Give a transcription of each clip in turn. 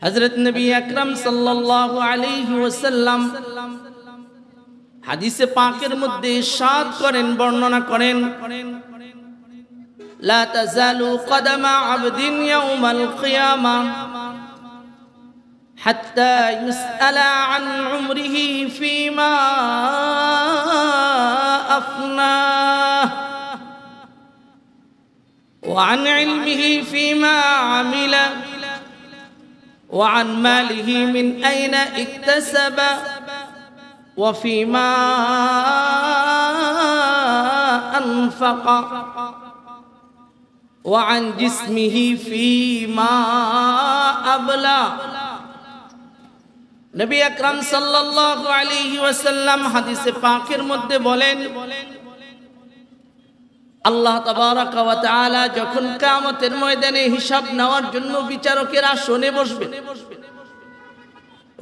হযরত নবী আকরাম সাল্লাল্লাহু আলাইহি ওয়াসাল্লাম হাদিসে পাকের মধ্যে ইরশাদ করেন, বর্ণনা করেন, লা তাজালু কদমা আবদিন ইয়াউমাল কিয়ামা হাত্তা ইউসআলা আন উমরিহি ফীমা আফনাহ ওয়া আন ইলমিহি ফীমা আমিলা ওয়া আন মালিহি মিন আইনা ইকতাসাবা وفيما أنفق وعن جسمه فيما أبلى নবী আকরাম সাল্লাল্লাহু আলাইহি ওয়াসাল্লাম হাদিসে পাকের মধ্যে বলেন, আল্লাহ তাবারাকা ওয়া তাআলা যখন কিয়ামতের ময়দানে হিসাব নেওয়ার জন্য বিচারকের আসনে বসবেন,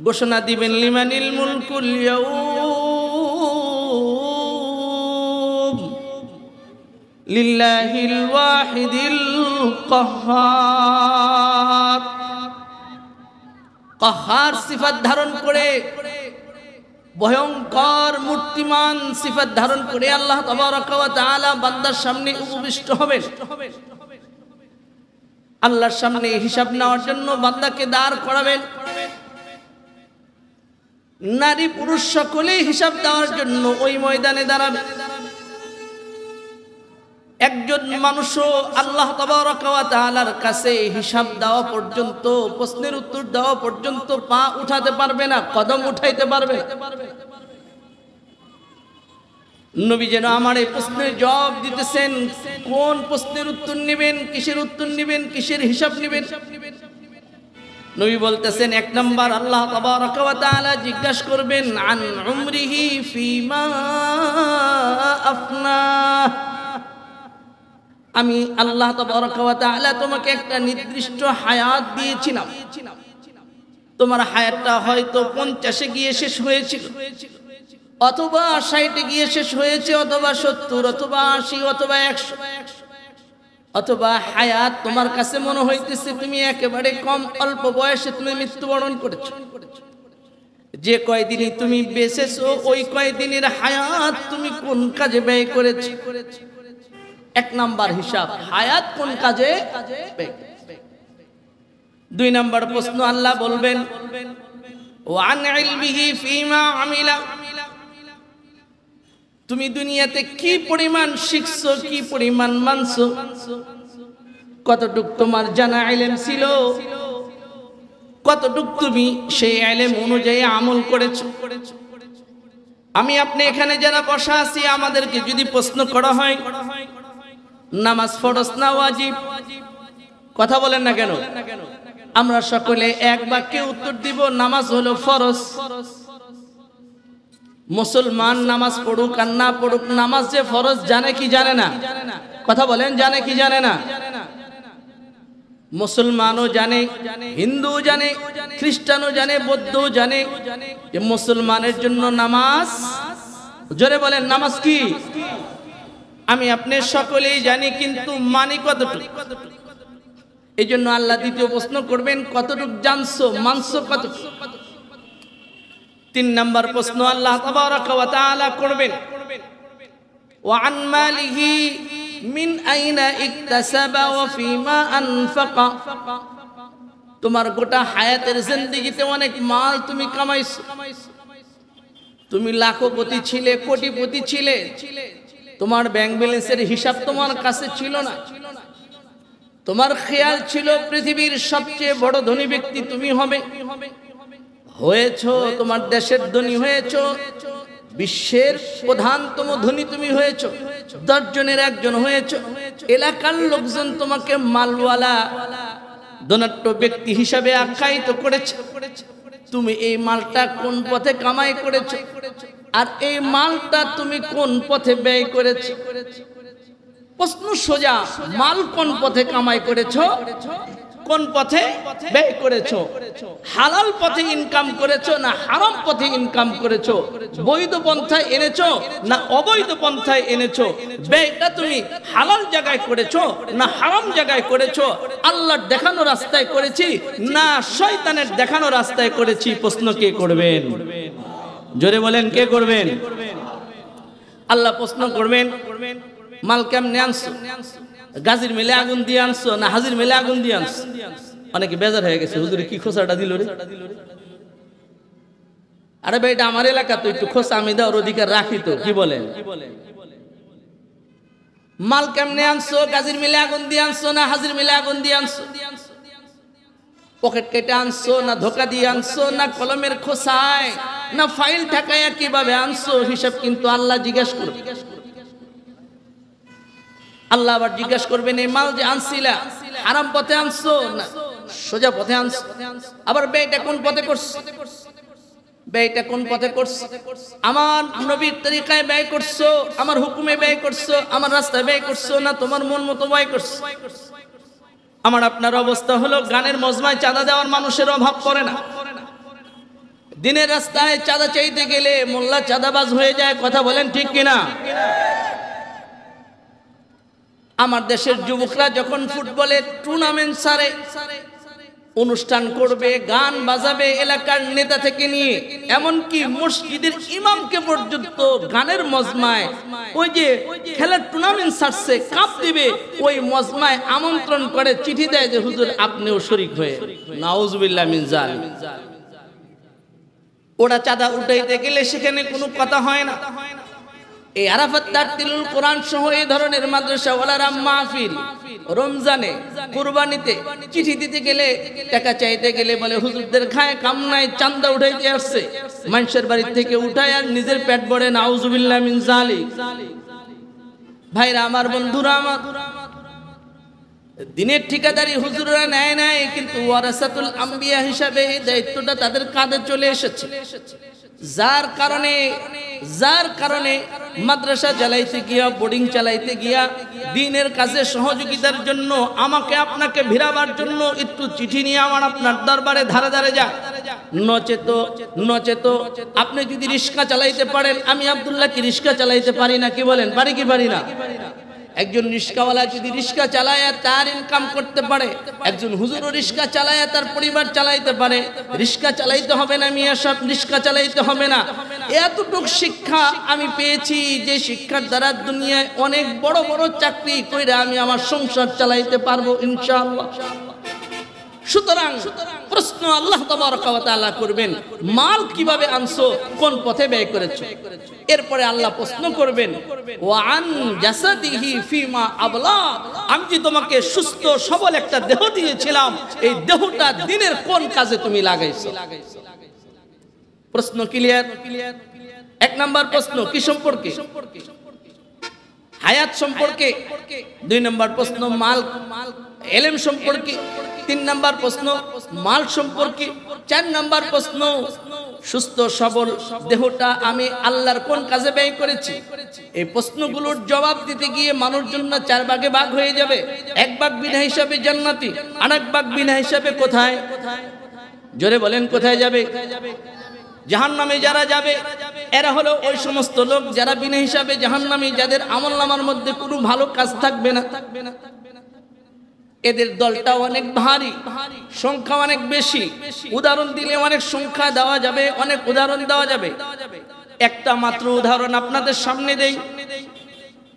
ঘোষণা দিবেন, লিমানিল মুলকুল ইয়াউম লিল্লাহিল ওয়াহিদিল কাহ্হার। কাহ্হার সিফাত ধারণ করে, ভয়ঙ্কর মূর্তিমান সিফাত ধারণ করে আল্লাহ তাবারাকা ওয়া তাআলা বান্দার সামনে উপবিষ্ট হবেন। আল্লাহর সামনে হিসাব নেওয়ার জন্য বান্দাকে দাঁড় করাবেন। নারী পুরুষ সকলেই হিসাব দেওয়ার জন্য ওই ময়দানে দাঁড়াবে। একজন মানুষও আল্লাহ তাবারাকা ওয়া তাআলার কাছে হিসাব দেওয়া পর্যন্ত, প্রশ্নের উত্তর দেওয়া পর্যন্ত পা উঠাতে পারবে না, কদম উঠাইতে পারবে না। নবী যেন আমার এই প্রশ্নের জবাব দিতেছেন, কোন প্রশ্নের উত্তর নেবেন, কিসের উত্তর নেবেন, কিসের হিসাব নেবেন। নবী বলতেছেন, এক নাম্বার আল্লাহ তাবারাকা ওয়া তাআলা জিজ্ঞাসা করবেন, আন উমরিহি ফীমা আফনা। আমি আল্লাহ তাবারাকা ওয়া তাআলা তোমাকে একটা নির্দিষ্ট হায়াত দিয়েছিলাম, তোমার হায়াতটা হয়তো 50-এ গিয়ে শেষ হয়েছিল, অথবা 60-এ গিয়ে শেষ হয়েছে, অথবা 70, অথবা 80, অথবা 100, অথবা হায়াত তোমার কাছে মনে হইতেছে তুমি একেবারে কম, অল্প বয়সে তুমি মৃত্যুবরণ করেছো। যে কয়দিনই তুমি বেঁচেছো ওই কয়দিনের হায়াত তুমি কোন কাজে ব্যয় করেছো। এক নাম্বার হিসাব, হায়াত কোন কাজে ব্যয়। দুই নাম্বার প্রশ্ন আল্লাহ বলবেন, ওয়া আন ইলমিহি ফীমা আমিলা। তুমি দুনিয়াতে কি পরিমাণ শিখছো, কি পরিমাণ মানছো, কতটুক তোমার জানা ইলম ছিল, কতটুক তুমি সেই ইলম অনুযায়ী আমল করেছো। আমি আপনি এখানে যারা বসা আছি, আমাদেরকে যদি প্রশ্ন করা হয় নামাজ ফরজ না ওয়াজিব, কথা বলেন না কেন? আমরা সকলে এক বাক্যে উত্তর দিব, নামাজ হলো ফরজ। মুসলমান নামাজ পড়ুক আর না পড়ুক, নামাজ যে ফরজ জানে কি জানে না? কথা বলেন, জানে কি জানে না? মুসলমানও জানে, হিন্দু জানে, খ্রিস্টানও জানে, বৌদ্ধও জানে যে মুসলমানের জন্য নামাজ, জোরে বলেন নামাজ কি? আমি আপনি সকলেই জানি, কিন্তু মানি কতটুকু? এই জন্য আল্লাহ দ্বিতীয় প্রশ্ন করবেন, কতটুকু জানছো, মানছো কতটুকু? তিন নাম্বার প্রশ্ন আল্লাহ তাবারাকা ওয়া তাআলা করবেন, ওয়া আন মালিহি মিন আইনা ইকতাসাবা ওয়া ফীমা আনফাকা। তোমার গোটা হায়াতের জিন্দেগিতে অনেক মাল তুমি কামাইছো, তুমি লাখপতি ছিলে, কোটিপতি ছিলে, তোমার ব্যাংক ব্যালেন্সের হিসাব তোমার কাছে ছিল না, তোমার খেয়াল ছিল পৃথিবীর সবচেয়ে বড় ধনী ব্যক্তি তুমি হবে, হয়েছো, তোমার দেশের ধনী হয়েছো, বিশ্বের প্রধানতম ধনী তুমি হয়েছো, 10 জনের একজন হয়েছো, এলাকার লোকজন তোমাকে মালওয়ালা ধনাঢ্য ব্যক্তি হিসাবে আখ্যায়িত করেছে। তুমি এই মালটা কোন পথে কামাই করেছো, আর এই মালটা তুমি কোন পথে ব্যয় করেছো? প্রশ্ন সোজা, মাল কোন পথে কামাই করেছো? কোন পথে ব্যয় করেছো, হালাল পথে ইনকাম করেছো না হারাম পথে ইনকাম করেছো, বৈধ পন্থায় এনেছো না অবৈধ পন্থায় এনেছো, ব্যয়টা তুমি হালাল জায়গায় করেছো না হারাম জায়গায় করেছো, আল্লাহর দেখানো রাস্তায় করেছি না শয়তানের দেখানো রাস্তায় করেছি, প্রশ্ন কে করবেন? জোরে বলেন কে করবেন? আল্লাহ প্রশ্ন করবেন মাল কেমনে আনছো, গাজীর মেলে আগুন দিয়ে আনছো না হাজির মেলে আগুন দিয়ে আনছো? অনেকে বেজার হয়ে গেছে, হুজুরে কি খোসাটা দিল রে। আরে ভাই এটা আমার এলাকা, তো একটু খোসা আমি দেওয়ার অধিকার রাখি, তো কি বলেন? মাল কেমনে আনছো, গাজীর মেলে আগুন দিয়ে আনছো না হাজির মেলে আগুন দিয়ে আনছো? পকেট কেটে আনছো না ধোকা দিয়ে আনছো না কলমের খোসায় না ফাইল ঠেকায়া কিভাবে আনছো, হিসাব কিন্তু আল্লাহ জিজ্ঞাসা করবে। আল্লাহ আবার জিজ্ঞাসা করবেন এই মাল যে আনছিলা হারাম পথে আনছো না সোজা পথে আনছো? আবার ব্যয়টা কোন পথে করছো, ব্যয়টা কোন পথে করছো? আমার নবীর তরিকায় ব্যয় করছো, আমার হুকুমে ব্যয় করছো, আমার রাস্তায় ব্যয় করছো না তোমার মন মতো ব্যয় করছো? আমার আপনার অবস্থা হলো গানের মজমায় চাঁদা দেওয়ার মানুষের অভাব পড়ে না। দিনের রাস্তায় চাঁদা চাইতে গেলে মোল্লা চাঁদাবাজ হয়ে যায়, কথা বলেন ঠিক কিনা? আমার দেশের যুবকরা যখন ফুটবলের টুর্নামেন্ট সারে অনুষ্ঠান করবে, গান বাজাবে এলাকার নেতা থেকে নিয়ে এমনকি মসজিদের ইমামকে পর্যন্ত গানের মজমায়, ওই যে খেলার টুর্নামেন্ট সারছে কাপ দিবে ওই মজমায় আমন্ত্রণ করে, চিঠি দেয় যে হুজুর আপনিও শরীক হয়ে। নাউজুবিল্লাহ মিন জালিম। ওরা চাঁদা উঠাইতে গেলে সেখানে কোনো কথা হয় না। এই আরাফাত তারতিলুল কোরআন সহ এই ধরনের মাদ্রাসাওয়ালারা মাহফিল, রমজানে, কুরবানিতে চিঠি দিতে গেলে, টাকা চাইতে গেলে বলে হুজুরদের খায় কাম নাই, চান্দা উঠাইতে আসছে, মানুষের বাড়ি থেকে উঠায় আর নিজের পেট ভরে। নাউজুবিল্লাহ মিন জালিক। ভাইরা আমার, বন্ধুরা আমার, দিনের ঠিকাদারি হুজুররা নেয় নাই, কিন্তু ওয়ারাসাতুল আম্বিয়া হিসাবে এই দায়িত্বটা তাদের কাঁধে চলে এসেছে। যার কারণে মাদ্রাসা চালাইতে গিয়া, বোর্ডিং চালাইতে গিয়া, দ্বীনের কাজে সহযোগিতার জন্য আমাকে আপনাকে ভিড়াবার জন্য একটু চিঠি নিয়ে আমার আপনার দরবারে ধারে ধারে যা। নচেত আপনি যদি রিক্সা চালাইতে পারেন, আমি আব্দুল্লাহ কি রিক্সা চালাইতে পারি না? কি বলেন, পারি কি পারি না? একজন রিক্সাওয়ালা যদি রিক্সা চালায় তার ইনকাম করতে পারে, একজন হুজুরও রিক্সা চালায় তার পরিবার চালাইতে পারে। রিক্সা চালাইতে হবে না মিয়া সাহেব, রিক্সা চালাইতে হবে না। এতটুকু শিক্ষা আমি পেয়েছি যে শিক্ষার দ্বারা দুনিয়ায় অনেক বড় বড় চাকরি কইরা আমি আমার সংসার চালাইতে পারবো ইনশাআল্লাহ। সুতরাং প্রশ্ন আল্লাহ তাবারক ওয়া তাআলা করবেন মাল কিভাবে আনছো, কোন পথে ব্যয় করেছো। এরপরে আল্লাহ প্রশ্ন করবেন ওয়া আন জাসাদিহি ফিমা আবলা, আমি যে তোমাকে সুস্থ সবল একটা দেহ দিয়েছিলাম, এই দেহটা দিনের কোন কাজে তুমি লাগাইছো। প্রশ্ন ক্লিয়ার? এক নাম্বার প্রশ্ন কি সম্পর্কে? হায়াত সম্পর্কে। দুই নাম্বার প্রশ্ন মাল এলেম সম্পর্কে। তিন নাম্বার প্রশ্ন মাল সম্পর্কে। চার নাম্বার প্রশ্ন সুস্থ সবল দেহটা আমি আল্লাহর কোন কাজে ব্যয় করেছি। এই প্রশ্নগুলোর জবাব দিতে গিয়ে মানুষজন চার ভাগে ভাগ হয়ে যাবে। এক ভাগ বিনা হিসাবে জান্নাতি, আরেক ভাগ বিনা হিসাবে কোথায়? জোরে বলেন কোথায় যাবে? জাহান্নামে যারা যাবে এরা হলো ওই সমস্ত লোক যারা বিনা হিসাবে জাহান্নামী, যাদের আমলনামার মধ্যে কোনো ভালো কাজ থাকবে না। এদের দলটা অনেক ভারী, সংখ্যা অনেক বেশি। উদাহরণ দিলে অনেক সংখ্যা দেওয়া যাবে, অনেক উদাহরণ দেওয়া যাবে। একটা মাত্র উদাহরণ আপনাদের সামনে দেই।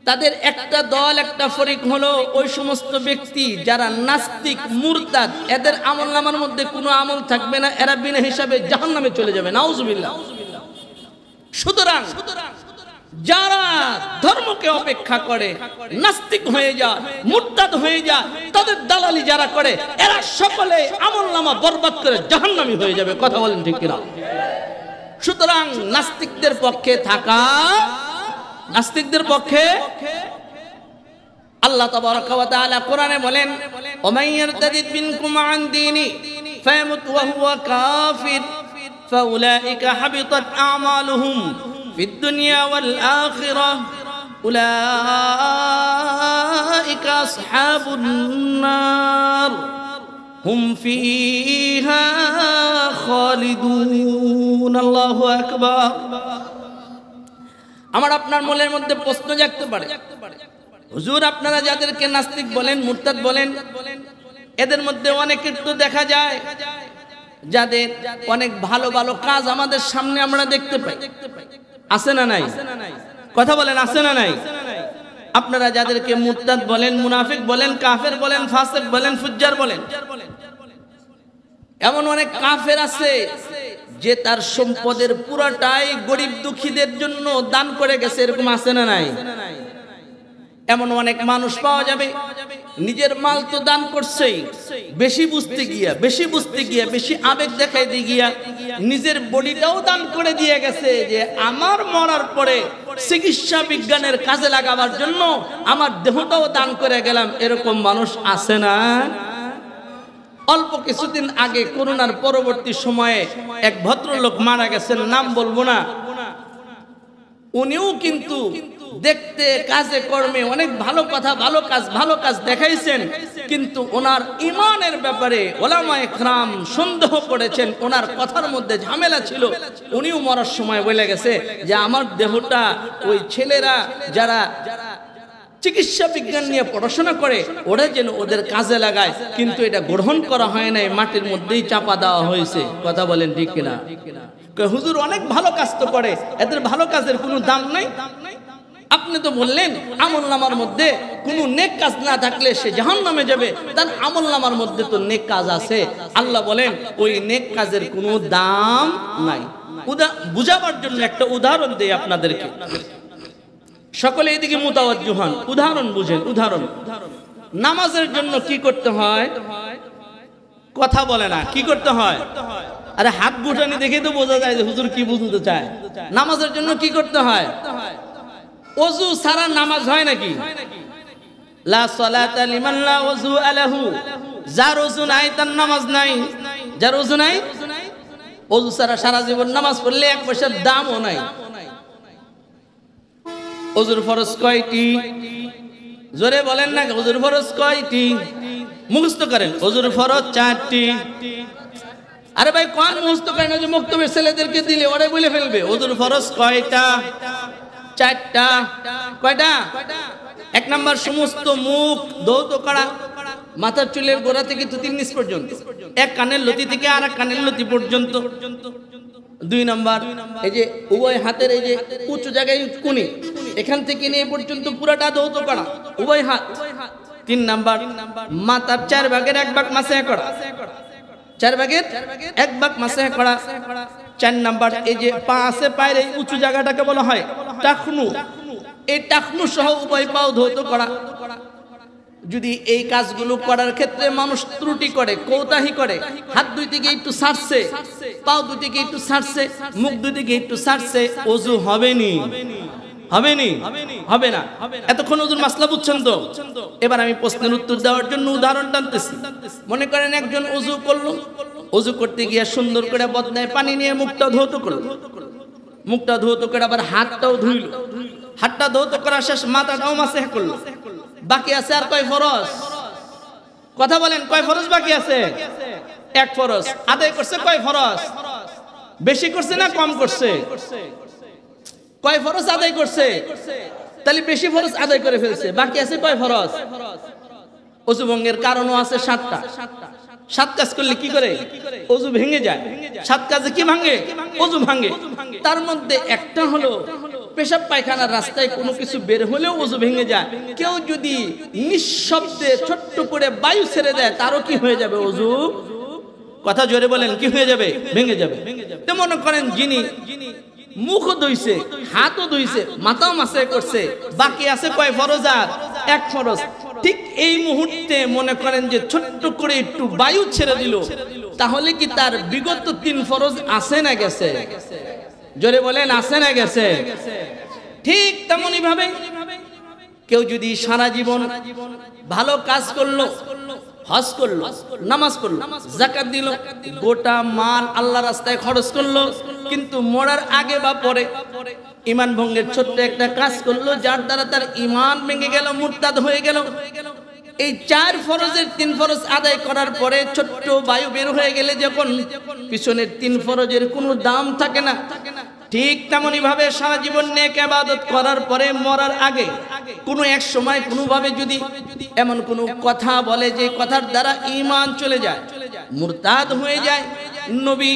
তাদের একটা দল, একটা ফরিক হলো ওই সমস্ত ব্যক্তি যারা নাস্তিক, মুরতাদ, এদের আমলনামার মধ্যে কোনো আমল থাকবে না, এরা বিনা হিসাবে জাহান্নামে চলে যাবে। নাউজুবিল্লাহ। সুতরাং যারা ধর্মকে অপেক্ষা করে, নাস্তিক হয়ে যায়, মুরতাদ হয়ে যায়, তাদের দালালি যারা করে এরা সকলে আমলনামা বরবাদ করে জাহান্নামী হয়ে যাবে। কথা বলেন ঠিক কিনা? সুতরাং নাস্তিকদের পক্ষে থাকা, নাস্তিকদের পক্ষে আল্লাহ তাবারাক ওয়া তাআলা কোরআনে বলেন ওমান ইয়ারতাদিদ মিনকুম আন দীনি ফায়ামুত ওয়া হুয়া কাফির ফাউলাইকা হাবিতাত আমালুহুম ফিদ দুনিয়া ওয়াল আখিরাহ উলাইকা আসহাবুন নার হুম ফিহা খালিদুন। আল্লাহু আকবার। আমার আপনার মনের মধ্যে প্রশ্ন জাগতে পারে, হুজুর আপনারা যাদেরকে নাস্তিক বলেন, মুরতাদ বলেন, এদের মধ্যে অনেকের তো দেখা যায় যাদের অনেক ভালো ভালো কাজ আমাদের সামনে আমরা দেখতে পাই, আছে না নাই? কথা বলেন, আছে না নাই? আপনারা যাদেরকে মুরতাদ বলেন, মুনাফিক বলেন, কাফের বলেন, ফাসিক বলেন, ফুজ্জার বলেন, এমন অনেক কাফের আছে যে তার সম্পদের পুরাটাই গরিব দুঃখীদের জন্য দান করে গেছে, এরকম আছে না নাই? এমন অনেক মানুষ পাওয়া যাবে নিজের মাল তো দান করছেই, বেশি বুঝতে গিয়া বেশি আবেগ দেখাইতে গিয়া নিজের বডিটাও দান করে দিয়ে গেছে যে আমার মরার পরে চিকিৎসা বিজ্ঞানের কাজে লাগাবার জন্য আমার দেহটাও দান করে গেলাম, এরকম মানুষ আছে না? অল্প কিছুদিন আগে করোনার পরবর্তী সময়ে এক ভদ্রলোক মারা গেছেন, নাম বলবো না। উনিও কিন্তু দেখতে কাজে কর্মে অনেক ভালো কথা, ভালো কাজ দেখাইছেন, কিন্তু ওনার ইমানের ব্যাপারে ওলামায়ে কেরাম সন্দেহ করেছেন, ওনার কথার মধ্যে ঝামেলা ছিল। উনিও মরার সময় বলে গেছে যে আমার দেহটা ওই ছেলেরা যারা চিকিৎসা বিজ্ঞান নিয়ে পড়াশোনা করে ওরা যেন ওদের কাজে লাগায়, কিন্তু এটা গ্রহণ করা হয় নাই, মাটির মধ্যেই চাপা দেওয়া হয়েছে। কথা বলেন ঠিক কিনা? হুজুর অনেক ভালো কাজ তো করে, এদের ভালো কাজের কোনো দাম নাই। আপনি তো বললেন আমলনামার মধ্যে কোনো নেক কাজ না থাকলে সে জাহান্নামে যাবে, তার আমলনামার মধ্যে তো নেক কাজ আছে। আল্লাহ বলেন ওই নেক কাজের কোনো দাম নাই। বুঝাবার জন্য একটা উদাহরণ দেই আপনাদেরকে, সকলে এদিকে মুতাওয়াজ্জু হন, উদাহরণ বুঝেন। উদাহরণ, নামাজের জন্য কি করতে হয়? কথা বলে না, কি করতে হয়? আরে হাত গুটানি দেখে তো বোঝা যায় যে হুজুর কি বুঝতে চায়। নামাজের জন্য কি করতে হয়? ওযু ছাড়া নামাজ হয় নাকি? লা সালাতা লিমান লা ওযু আলাহু, যার ওযু নাই তার নামাজ নাই। যার ওযু নাই, ওযু ছাড়া সারা জীবন নামাজ পড়লে এক পয়সার দামও নাই। ওযুর ফরজ কয়টি? জোরে বলেন না, ওযুর ফরজ কয়টি? মুখস্থ করেন। ওযুর ফরজ 4টি। আরে ভাই কোন মুখস্থ করেন না যে মুক্তবে ছেলেদেরকে দিলে ওরাই বলে ফেলবে। ওযুর ফরজ কয়টা? 4টা। কয়টা? 1 নাম্বার, সমস্ত মুখ ধৌত করা, মাথার চুলের গোড়া থেকে থুতির নিচ পর্যন্ত, এক কানের লতি থেকে আর এক কানের লতি পর্যন্ত। 2 নাম্বার, এই যে উভয় হাতের এই যে উঁচু জায়গায় কোণে, এখান থেকে নিয়ে পর্যন্ত পুরাটা ধৌত করা, উভয় হাত। 3 নাম্বার, মাথার 4 ভাগের 1 ভাগ মাসে করা, 4 ভাগের 1 ভাগ মাসে করা। 4 নাম্বার, এই যে পা আছে, পায়ের এই উঁচু জায়গাটাকে বলা হয় টাকনু, এই টাকনু সহ উভয় পাও ধৌত করা। যদি এই কাজগুলো করার ক্ষেত্রে মানুষ ত্রুটি করে, কৌতাহি করে, হাত দুই দিকে একটু ছাড়ছে, পাও দুই দিকে একটু ছাড়ছে, মুখ দুই দিকে একটু ছাড়ছে, ওযু হবেনি? হবেনি? হবে না। এতক্ষণ ওযুর মাসলা বুঝছেন তো? এবার আমি প্রশ্নের উত্তর দেওয়ার জন্য উদাহরণ টানতেছি। মনে করেন একজন ওযু করলো, ওযু করতে গিয়ে সুন্দর করে বদনায় পানি নিয়ে মুখটা ধৌত করলো, মুখটা ধৌত করে আবার হাতটাও ধুইলো, হাতটা ধৌত করা শেষ, মাথাটাও মাসে করলো, বাকি আছে আর কয় ফরজ? কথা বলেন, কয় ফরজ বাকি আছে? 1 ফরজ। আদায় করছে কয় ফরজ? বেশি করছে না কম করছে? কয় ফরজ আদায় করছে? তাহলে বেশি ফরজ আদায় করে ফেলছে, বাকি আছে কয় ফরজ? ওযু ভঙ্গের কারণও আছে 7টা। 7 কাজ করলে কি করে? ওযু ভেঙে যায়। 7 কাজে কি ভাঙে? ওযু ভাঙে। তার মধ্যে একটা হলো পেশাব পায়খানার রাস্তায় কোনো কিছু বের হলেও ওযু ভেঙে যায়। কেউ যদি নিঃশব্দে ছোট্ট করে বায়ু ছেড়ে দেয়, তারও কি হয়ে যাবে? ওযু। কথা জোরে বলেন, কি হয়ে যাবে? ভেঙে যাবে। তো মনে করেন যিনি মুখও ধুইছে, হাতও ধুইছে, মাথাও মাসে করছে, বাকি আছে কয় ফরজ? আর 1 ফরজ। ঠিক এই মুহূর্তে মনে করেন যে ছোট্ট করে একটু বায়ু ছেড়ে দিল, তাহলে কি তার বিগত 3 ফরজ আছে না গেছে? জোরে বলেন, আছে না গেছে? ঠিক তেমনি ভাবে কেউ যদি সারা জীবন ভালো কাজ করলো, হজ করলো, নামাজ পড়লো, যাকাত দিল, গোটা মাল আল্লাহ রাস্তায় খরচ করলো, কিন্তু মরার আগে বা পরে ঈমান ভঙ্গের ছোট্ট একটা কাজ করলো, যার দ্বারা তার ঈমান ভেঙে গেল, মুরতাদ হয়ে গেল, এই 4 ফরজের 3 ফরজ আদায় করার পরে ছোট্ট বায়ু বের হয়ে গেলে যখন পিছনের 3 ফরজের কোনো দাম থাকে না, ঠিক তেমনি ভাবে সারা জীবন নেক ইবাদত করার পরে মরার আগে কোনো এক সময় কোনোভাবে যদি এমন কোনো কথা বলে যে কথার দ্বারা ঈমান চলে যায়, মুরতাদ হয়ে যায়, নবী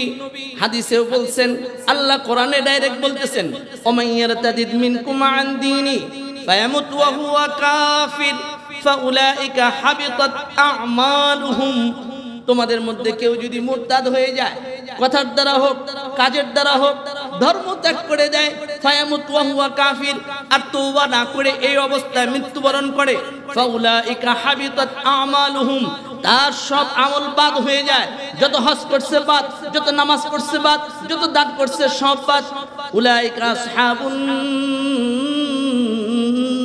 হাদিসেও বলছেন, আল্লাহ কোরআনে ডাইরেক্ট বলতেছেন, ওমাইয়ারতাদিদ মিনকুম আন দীনি ফায়ামুত ওয়া হুয়া কাফির ফাউলাইকা হাবিতাত আমালুহুম। তোমাদের মধ্যে কেউ যদি মুরতাদ হয়ে যায়, কথার দ্বারা হোক কাজের দ্বারা হোক, ধর্ম ত্যাগ করে দেয়, ফায়ামুত ওয়া হুয়া কাফির, আর তওবা না করে এই অবস্থায় মৃত্যুবরণ করে, ফাউলাইকা হাবিতাত আমালুহুম, তার সব আমল বাদ হয়ে যায়। যত হজ করছে বাদ, যত নামাজ পড়ছে বাদ, যত দান করছে সব বাদ। উলাইকা আসহাবুন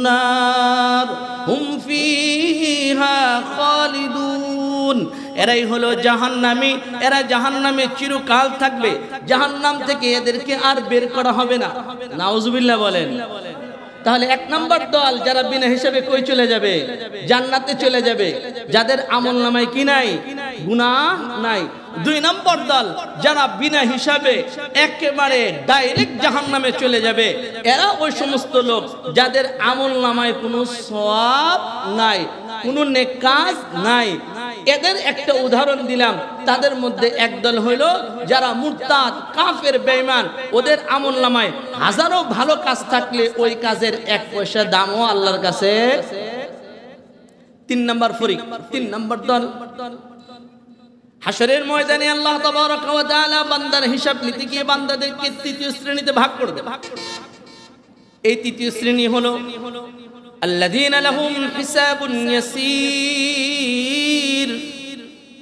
নার হুম ফিহা খালিদুন। এরাই হলো জাহান্নামী, এরা জাহান্নামে চিরকাল থাকবে, জাহান্নাম থেকে এদেরকে আর বের করা হবে না। নাউজুবিল্লাহ বলেন। তাহলে 1 নম্বর দল যারা বিনা হিসাবে কই চলে যাবে? জান্নাতে চলে যাবে, যাদের আমল নামায় কি নাই? গুনাহ নাই। 2 নম্বর দল যারা বিনা হিসাবে একেবারে ডাইরেক্ট জাহান্নামে চলে যাবে, এরা ওই সমস্ত লোক যাদের আমল নামায় কোনো সওয়াব নাই, কোনো নেক কাজ নাই। এদের একটা উদাহরণ দিলাম। তাদের মধ্যে একদল হইল যারা মুরতাদ, কাফের, বেঈমান, ওদের আমল নামায় হাজারো ভালো কাজ থাকলে ওই কাজের 1 পয়সা দামও আল্লাহর কাছে। 3 নম্বর ফরিক, 3 নম্বর দল, হাশরের ময়দানে আল্লাহ তাবারক ওয়া তাআলা বান্দার হিসাব নিতে গিয়ে বান্দাদেরকে 3য় শ্রেণীতে ভাগ করে দেন। এই 3য় শ্রেণী হলো আল্লাযীনা লাহুম হিসাবুন ইয়াসীর।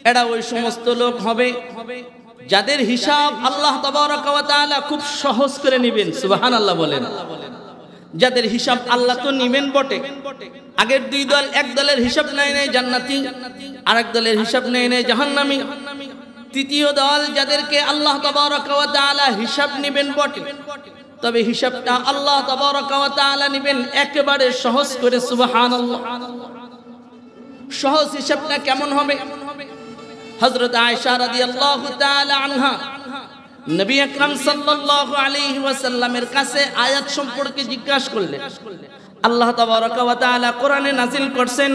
এরা ওই সমস্ত লোক হবে যাদের হিসাব আল্লাহ তাবারক ওয়া তাআলা খুব সহজ করে নেবেন। সুবহানাল্লাহ বলেন। যাদের হিসাব আল্লাহ তো নিবেন বটে। আগের 2 দল, এক দলের হিসাব নেয় জান্নাতি, আরেক দলের হিসাব নেয় জাহান্নামী। 3য় দল যাদেরকে আল্লাহ তাবারক ওয়া তাআলা হিসাব নিবেন বটে, তবে হিসাবটা আল্লাহ তাবারক ওয়া তাআলা নিবেন একেবারে সহজ করে। সুবহানাল্লাহ। সহজ হিসাবটা কেমন হবে? হযরত আয়েশা রাদিয়াল্লাহু তাআলা আনহা নবী আকরাম সাল্লাল্লাহু আলাইহি ওয়াসাল্লামের কাছে আয়াত সম্পর্কে জিজ্ঞাসা করলেন। আল্লাহ তাবারক ওয়া তাআলা কোরআনে নাযিল করছেন,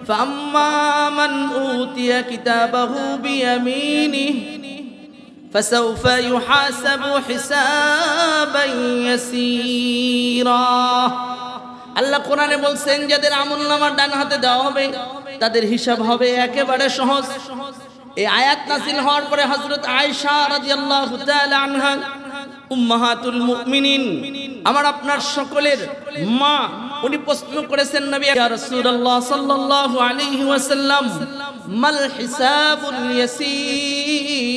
ফাম্মা মান উতিয়া কিতাবাহু বিয়ামিনিহি ফাসাউফা ইউহাসাবু হিসাবান ইয়াসীরা। আল্লাহ কোরআনে বলছেন যাদের আমলনামা ডান হাতে দেওয়া হবে তাদের হিসাব হবে একেবারে সহজ। এই আয়াত নাযিল হওয়ার পরে হযরত আয়েশা রাদিয়াল্লাহু তাআলা আনহা উম্মাহাতুল মুমিনিন, আমার আপনার সকলের মা, উনি প্রশ্ন করেছেন, নবী ইয়া রাসূলুল্লাহ সাল্লাল্লাহু আলাইহি ওয়াসাল্লাম, মাল হিসাবুল ইয়াসীর?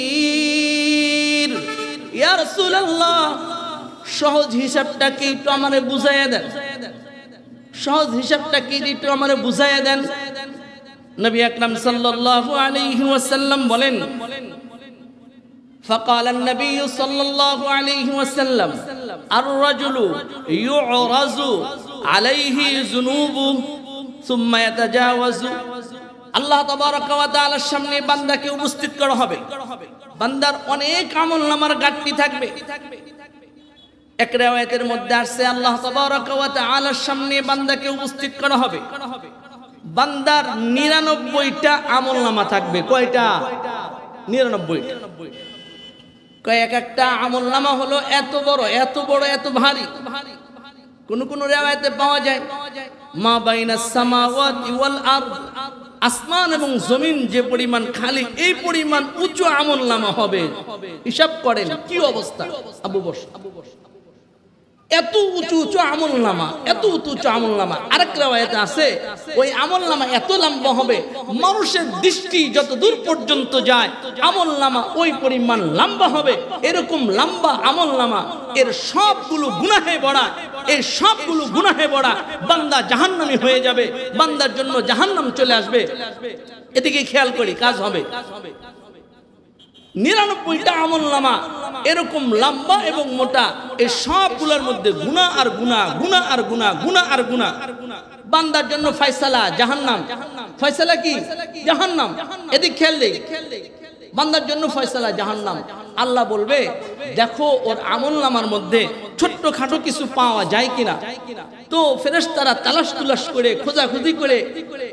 ইয়া রাসূলুল্লাহ, সহজ হিসাবটা কি একটু আমারে বুঝাইয়া দেন। সহজ হিসাবটা কি একটু আমারে বুঝাইয়া দেন। নবী আকরাম সাল্লাল্লাহু আলাইহি ওয়াসাল্লাম বলেন, فقال النبي صلى الله عليه وسلم الرجل يعرض عليه ذنوبه ثم يتجاوز। আল্লাহ তাবারক ওয়া তাআলার সামনে বান্দাকে উপস্থিত করা হবে। বান্দার অনেক আমলনামার ঘাটতি থাকবে। এক riwayat-এর মধ্যে আসছে আল্লাহ তাবারক ওয়া তাআলার সামনে বান্দাকে উপস্থিত করা হবে। বান্দার 99টা আমলনামা থাকবে। কয়টা? 99টা। এক একটা আমলনামা হলো এত বড়, এত বড়, এত ভারী। কোন কোন riwayat-এ পাওয়া যায় মা বাইনাস সামাওয়াতি ওয়াল আরদ, আসমান এবং জমিন যে পরিমাণ খালি, এই পরিমাণ উঁচু আমলনামা হবে। হিসাব করেন কি অবস্থা। আবু বস, এত উঁচু উঁচু আমলনামা, এত উঁচু উঁচু আমলনামা। আরেক riwayat-এ আছে ওই আমলনামা এত লম্বা হবে, মানুষের দৃষ্টি যত দূর পর্যন্ত যায় আমলনামা ওই পরিমাণ লম্বা হবে। এরকম লম্বা আমলনামা, এর সবগুলো গুনাহে ভরা, এই সবগুলো গুনাহে ভরা। বান্দা জাহান্নামী হয়ে যাবে, বান্দার জন্য জাহান্নাম চলে আসবে। এদিকে খেয়াল করি, কাজ হবে। 99টা আমলনামা, এরকম লম্বা এবং মোটা, এই সবগুলোর মধ্যে গুনাহ আর গুনাহ, গুনাহ আর গুনাহ, গুনাহ আর গুনাহ। বান্দার জন্য ফয়সালা জাহান্নাম। ফয়সালা কি? জাহান্নাম। এদিক খেয়াল দেই, বান্দার জন্য ফয়সালা জাহান্নাম। আল্লাহ বলবে দেখো ওর আমলনামার মধ্যে ছোট্টখাটো কিছু পাওয়া যায় কিনা। তো ফেরেশতারা তালাশ তুলাশ করে খোঁজাখুঁজি করে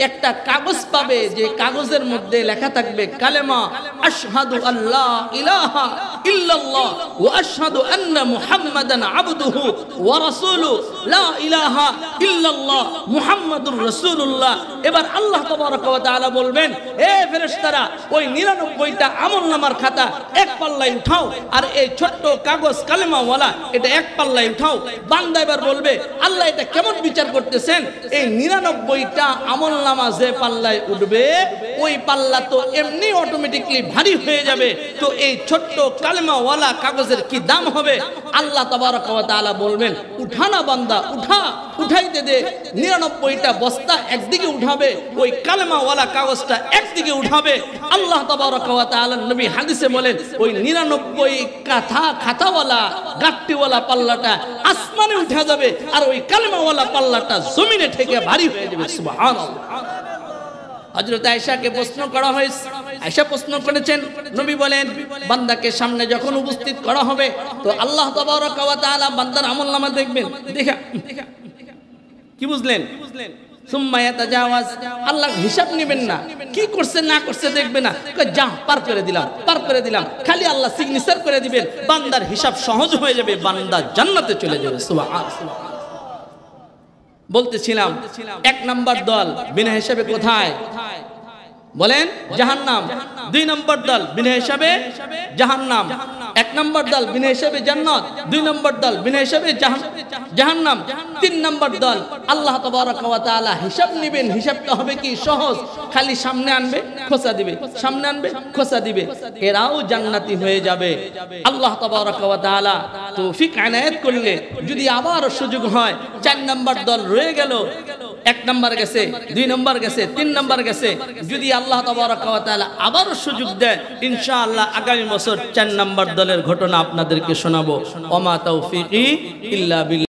একটা কাগজ পাবে, যে কাগজের মধ্যে লেখা থাকবে কালেমা আশহাদু আল্লা ইলাহা ইল্লাল্লাহ ওয়া আশহাদু আন্না মুহাম্মাদান আবদুহু ওয়া রাসূলুহু লা ইলাহা ইল্লাল্লাহ মুহাম্মাদুর রাসূলুল্লাহ। এবার আল্লাহ তাবারক ওয়া তাআলা বলবেন, এ ফেরেশতারা ওই 99টা আমলনামার খাতা এক পাল্লায় উঠাও, আর এই ছোট্ট কাগজ কালেমাওয়ালা এটা এক পাল্লায় উঠাও। বান্দা এবার বলবে আল্লাহ এটা কেমন বিচার করতেছেন? এই 99টা আমলনামা যে পাল্লায় উঠবে ওই পাল্লা তো এমনি অটোমেটিকলি ভারী হয়ে যাবে, তো এই ছোট্ট কালেমাওয়ালা কাগজের কি দাম হবে? আল্লাহ তাবারক ওয়া তাআলা বলবেন উঠা না বান্দা, উঠা, উঠাইতে দে। 99টা বস্তা একদিকে উঠাবে, ওই কালেমাওয়ালা কাগজটা একদিকে উঠাবে। আল্লাহ তাবারক ওয়া তাআলা নবী হাদিসে বলেন ওই 99 খাতাওয়ালা গাট্টিওয়ালা পাল্লাটা আসমানে উঠা যাবে, আর ওই কালেমাওয়ালা পাল্লাটা জমিনে ঠেকে ভারী হয়ে যাবে। সুবহানাল্লাহ। হযরত আয়েশাকে প্রশ্ন করা হয়েছে, আয়েশা প্রশ্ন করেছেন, নবী বলেন বান্দাকে সামনে যখন উপস্থিত করা হবে তো আল্লাহ তাবারক ওয়া তাআলা বান্দার আমলনামা দেখবেন। দেখা কি বুঝলেন? সুম্মা ইয়াতাজাওয়াজ, আল্লাহ হিসাব নেবেন না, কি করছে না করছে দেখবে না, যা পার করে দিলাম, পার করে দিলাম, খালি আল্লাহ সিগনেচার করে দিবেন, বান্দার হিসাব সহজ হয়ে যাবে, বান্দা জান্নাতে চলে যাবে। সুবহানাল্লাহ। বলতেছিলাম 1 নাম্বার দল বিনা হিসাবে কোথায়? বলেন জাহান্নাম। 2 নম্বর দল বিনা হিসাবে জাহান্নাম। 1 নম্বর দল বিনা হিসাবে জান্নাত, 2 নম্বর দল বিনা হিসাবে জাহান্নাম, 3 নম্বর দল আল্লাহ তাবারক ওয়া তাআলা হিসাব নেবেন। হিসাবটা হবে কি? সহজ, খালি সামনে আনবে খোঁচা দিবে, সামনে আনবে খোঁচা দিবে, এরাও জান্নাতি হয়ে যাবে। আল্লাহ তাবারক ওয়া তাআলা তৌফিক এনায়েত করলে যদি আবার সুযোগ হয় 4 নম্বর দল রয়ে গেল, 1 নম্বর গেছে, 2 নম্বর গেছে, 3 নম্বর গেছে, যদি আল্লাহ তাবারক ওয়া তাআলা আবার সুযোগ দেয় ইনশাআল্লাহ আগামী বছর 4 নম্বর দলের ঘটনা আপনাদেরকে শোনাবো। ওমা তৌফিকি ইল্লা বিল্লাহ।